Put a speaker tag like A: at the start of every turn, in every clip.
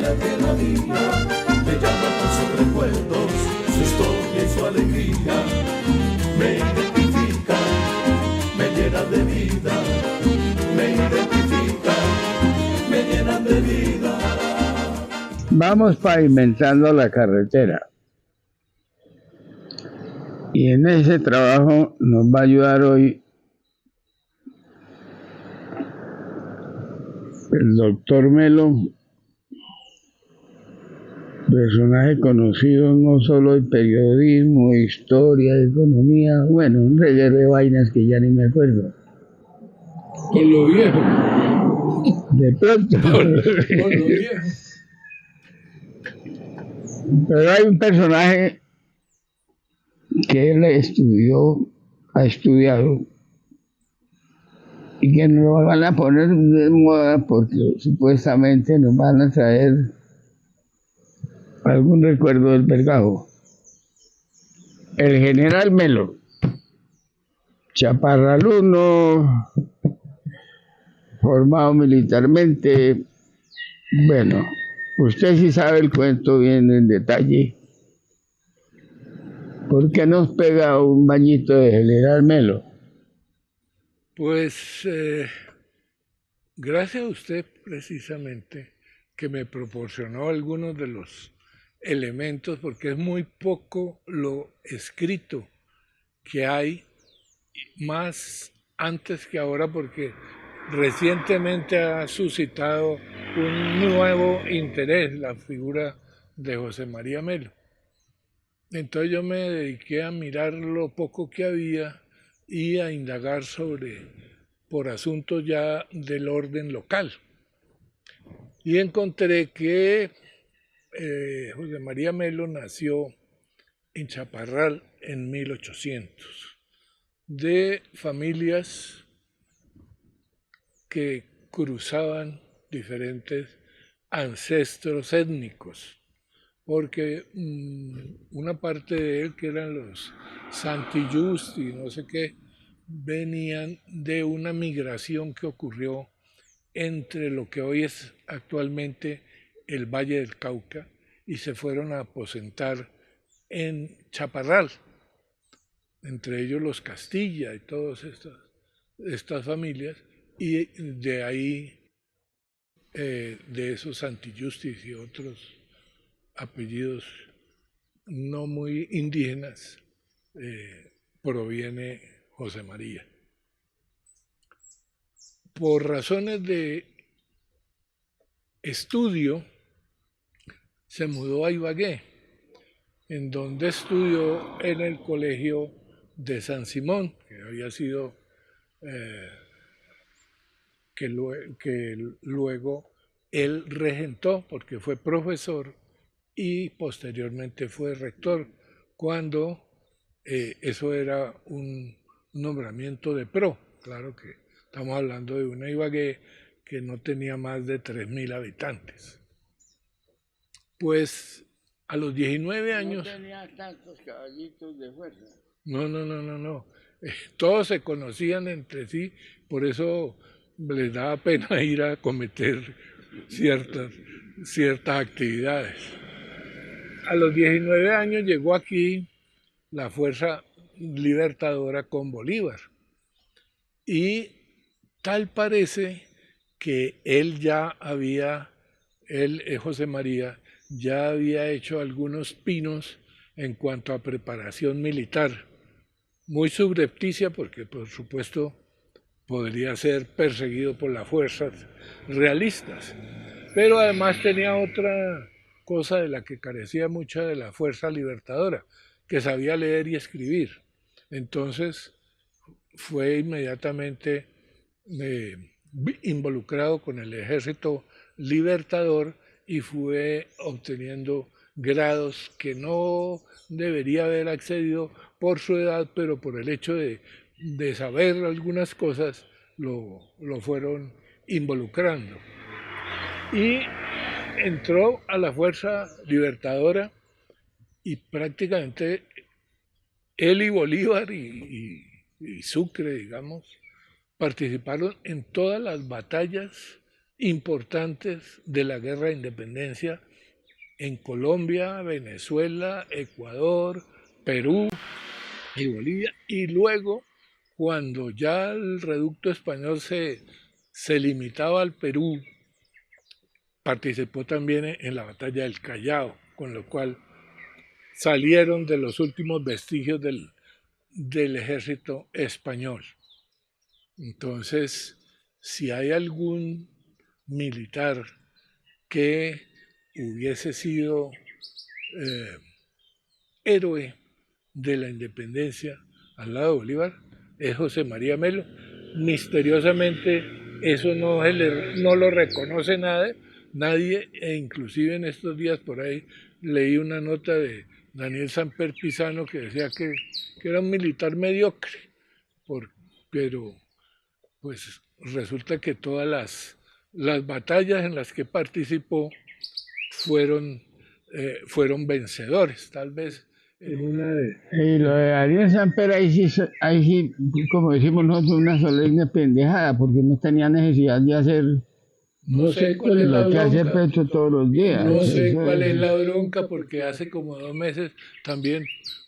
A: la tierra mía, me llama con sus recuerdos, su historia y su alegría, me identifica, me llena de vida, me identifica, me llenan de vida.
B: Vamos pavimentando la carretera. Y en ese trabajo nos va a ayudar hoy el doctor Melo, personaje conocido no solo en periodismo, historia, economía, bueno, un reguero de vainas que ya ni me acuerdo.
C: Con lo viejo.
B: De pronto.
C: Con lo viejo.
B: Pero hay un personaje que él ha estudiado, y que nos lo van a poner de moda porque supuestamente nos van a traer algún recuerdo del Vergajo. El general Melo, chaparraluno, formado militarmente. Bueno, usted sí sabe el cuento bien en detalle. ¿Por qué nos pega un bañito de general Melo?
C: Pues gracias a usted precisamente que me proporcionó algunos de los elementos, porque es muy poco lo escrito que hay, más antes que ahora, porque recientemente ha suscitado un nuevo interés la figura de José María Melo. Entonces yo me dediqué a mirar lo poco que había y a indagar por asuntos ya del orden local. Y encontré que José María Melo nació en Chaparral en 1800, de familias que cruzaban diferentes ancestros étnicos, porque una parte de él, que eran los Santillusti, no sé qué, venían de una migración que ocurrió entre lo que hoy es actualmente el Valle del Cauca y se fueron a aposentar en Chaparral, entre ellos los Castilla y todas estas familias, y de ahí, de esos Santillustis y otros apellidos no muy indígenas, proviene José María. Por razones de estudio, se mudó a Ibagué, en donde estudió en el colegio de San Simón, que había sido, que luego él regentó, porque fue profesor y posteriormente fue rector, cuando eso era un nombramiento de pro. Claro que estamos hablando de una Ibagué que no tenía más de 3.000 habitantes. Pues a los 19 años...
B: No tenía tantos caballitos de fuerza.
C: No. Todos se conocían entre sí, por eso les daba pena ir a cometer ciertas actividades. A los 19 años llegó aquí la Fuerza Libertadora con Bolívar. Y tal parece que José María, ya había hecho algunos pinos en cuanto a preparación militar, muy subrepticia porque por supuesto podría ser perseguido por las fuerzas realistas, pero además tenía otra cosa de la que carecía mucha de la Fuerza Libertadora, que sabía leer y escribir. Entonces fue inmediatamente involucrado con el Ejército Libertador y fue obteniendo grados que no debería haber accedido por su edad, pero por el hecho de saber algunas cosas lo fueron involucrando. Y entró a la Fuerza Libertadora y prácticamente él y Bolívar y Sucre, digamos, participaron en todas las batallas importantes de la guerra de independencia en Colombia, Venezuela, Ecuador, Perú y Bolivia. Y luego, cuando ya el reducto español se limitaba al Perú, participó también en la batalla del Callao, con lo cual salieron de los últimos vestigios del ejército español. Entonces, si hay algún militar que hubiese sido héroe de la independencia al lado de Bolívar, es José María Melo. Misteriosamente eso no lo reconoce nadie, e inclusive en estos días por ahí leí una nota de Daniel Samper Pisano que decía que era un militar mediocre, pero pues resulta que todas las batallas en las que participó fueron vencedores, tal vez en una de...
B: Y lo de Ariel Samper, ahí sí, como decimos nosotros, una solemne pendejada, porque no tenía necesidad de hacer
C: No sé cuál es la
B: lo que hace
C: bronca.
B: Petro todos los días.
C: No sé cuál es la bronca, porque hace como 2 meses también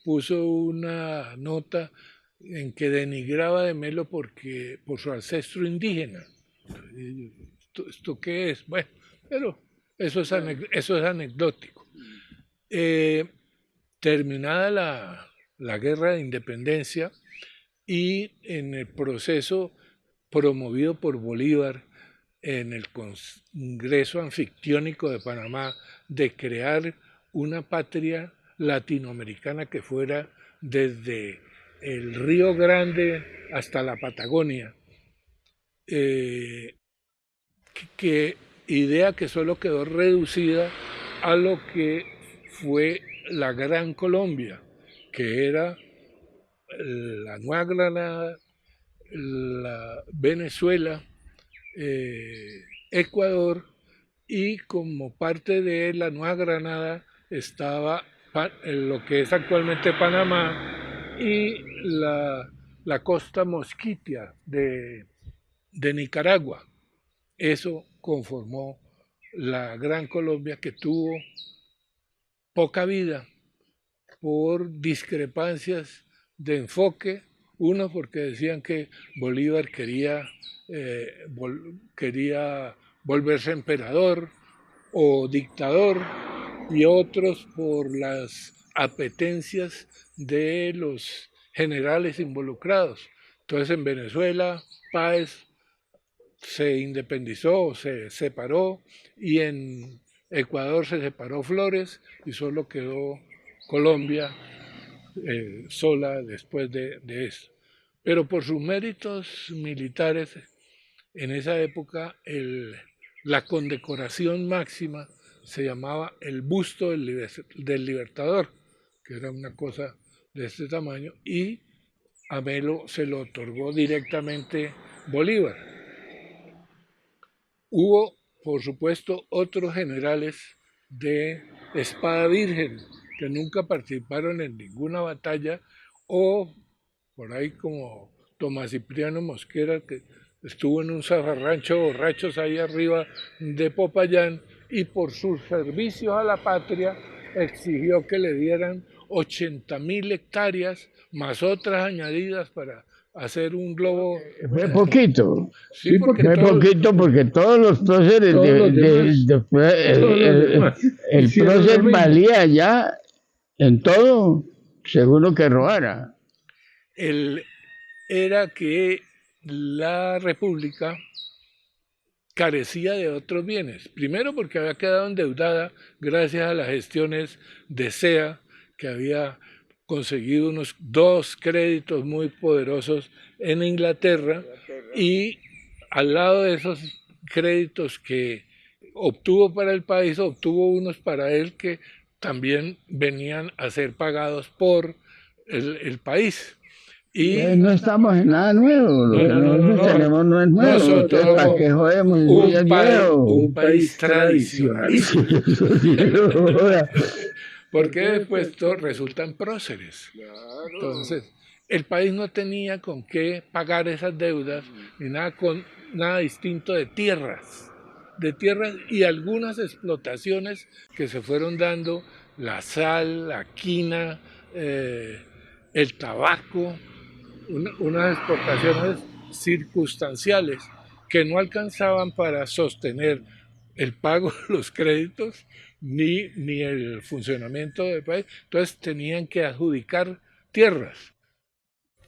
C: puso una nota en que denigraba de Melo por su ancestro indígena. ¿Esto qué es? Bueno, pero eso es anecdótico. Terminada la guerra de independencia y en el proceso promovido por Bolívar en el Congreso Anfictiónico de Panamá de crear una patria latinoamericana que fuera desde el Río Grande hasta la Patagonia, idea que solo quedó reducida a lo que fue la Gran Colombia, que era la Nueva Granada, la Venezuela, Ecuador, y como parte de la Nueva Granada estaba lo que es actualmente Panamá y la costa mosquitia de Nicaragua. Eso conformó la Gran Colombia, que tuvo poca vida por discrepancias de enfoque. Uno, porque decían que Bolívar quería volverse emperador o dictador, y otros por las apetencias de los generales involucrados. Entonces en Venezuela Páez se independizó, se separó, y en Ecuador se separó Flores y solo quedó Colombia sola después de eso. Pero por sus méritos militares, en esa época la condecoración máxima se llamaba el busto del Libertador, que era una cosa de este tamaño, y a Melo se lo otorgó directamente Bolívar. Hubo, por supuesto, otros generales de espada virgen que nunca participaron en ninguna batalla, o por ahí como Tomás Cipriano Mosquera, que estuvo en un zafarrancho borrachos ahí arriba de Popayán, y por sus servicios a la patria exigió que le dieran 80.000 hectáreas más otras añadidas para hacer un globo.
B: Fue poquito.
C: Sí,
B: Fue poquito porque todos los próceres el prócer valía ya en todo, según lo que robara.
C: Era que la República carecía de otros bienes. Primero porque había quedado endeudada gracias a las gestiones de SEA, que había conseguido unos 2 créditos muy poderosos en Inglaterra, y al lado de esos créditos que obtuvo para el país, obtuvo unos para él que también venían a ser pagados por el país. Y
B: no estamos en nada nuevo, lo que nosotros tenemos no es nuevo. Nosotros, ¿para qué jodemos?
C: Un país tradicionalista. Porque después resultan próceres. Entonces, el país no tenía con qué pagar esas deudas, ni nada distinto de tierras. de tierras y algunas explotaciones que se fueron dando, la sal, la quina, el tabaco, unas exportaciones circunstanciales que no alcanzaban para sostener el pago de los créditos ni el funcionamiento del país. Entonces tenían que adjudicar tierras.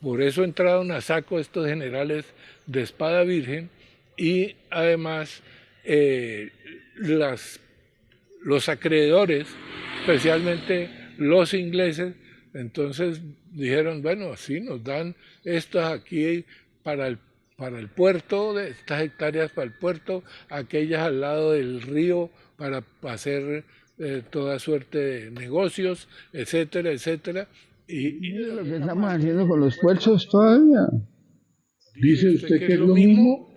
C: Por eso entraron a saco estos generales de espada virgen y además los acreedores, especialmente los ingleses, entonces dijeron, bueno, sí, nos dan estas aquí para el puerto, de estas hectáreas para el puerto, aquellas al lado del río para hacer toda suerte de negocios, etcétera, etcétera.
B: Y lo que estamos haciendo con los puertos todavía.
C: ¿Dice usted que es lo mismo?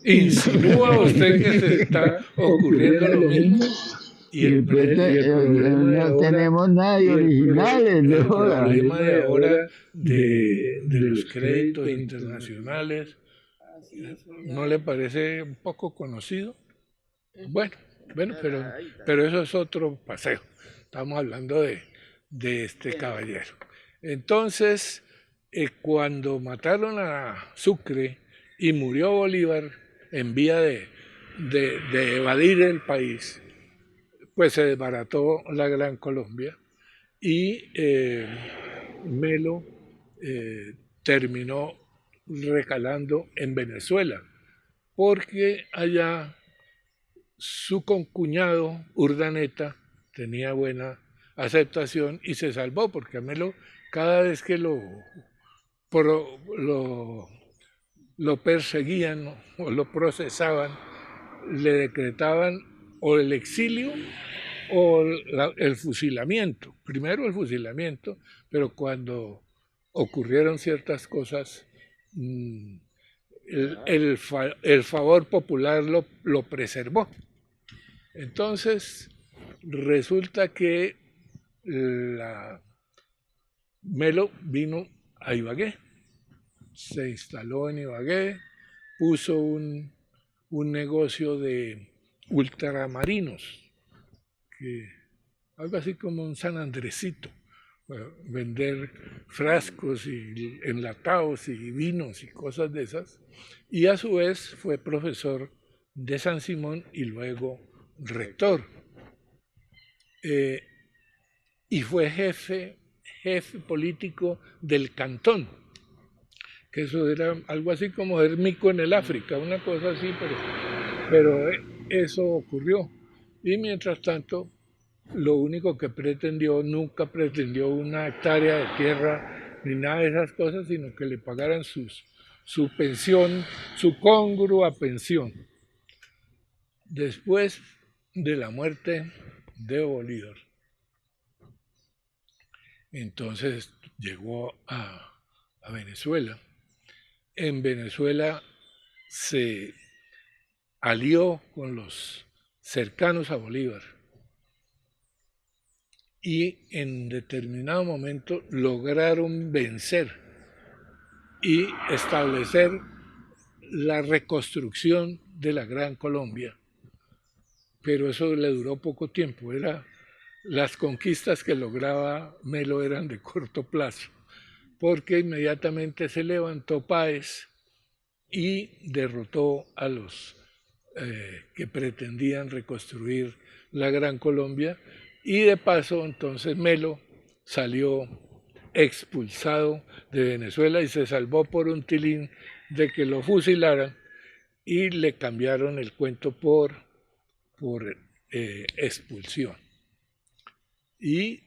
C: ¿Insinúa usted que se está ocurriendo lo mismo?
B: Y el problema no tenemos nadie originales.
C: El problema de ahora de los créditos internacionales, ¿no le parece un poco conocido? Bueno, pero eso es otro paseo. Estamos hablando de este caballero. Entonces, cuando mataron a Sucre y murió Bolívar en vía de evadir el país, pues se desbarató la Gran Colombia y Melo terminó recalando en Venezuela, porque allá su concuñado Urdaneta tenía buena aceptación y se salvó, porque a Melo cada vez que lo perseguían o lo procesaban, le decretaban o el exilio o el fusilamiento. Primero el fusilamiento, pero cuando ocurrieron ciertas cosas, el favor popular lo preservó. Entonces, resulta que Melo vino a Ibagué, se instaló en Ibagué, puso un negocio de ultramarinos, algo así como un San Andresito, vender frascos y enlatados y vinos y cosas de esas, y a su vez fue profesor de San Simón y luego rector, y fue jefe político del cantón, que eso era algo así como ser mico en el África, una cosa así, pero eso ocurrió. Y mientras tanto, lo único que nunca pretendió una hectárea de tierra ni nada de esas cosas, sino que le pagaran su pensión, su congrua pensión. Después de la muerte de Bolívar, entonces llegó a Venezuela. En Venezuela se alió con los cercanos a Bolívar y en determinado momento lograron vencer y establecer la reconstrucción de la Gran Colombia. Pero eso le duró poco tiempo, las conquistas que lograba Melo eran de corto plazo, porque inmediatamente se levantó Páez y derrotó a los que pretendían reconstruir la Gran Colombia, y de paso entonces Melo salió expulsado de Venezuela y se salvó por un tilín de que lo fusilaran y le cambiaron el cuento por expulsión. Y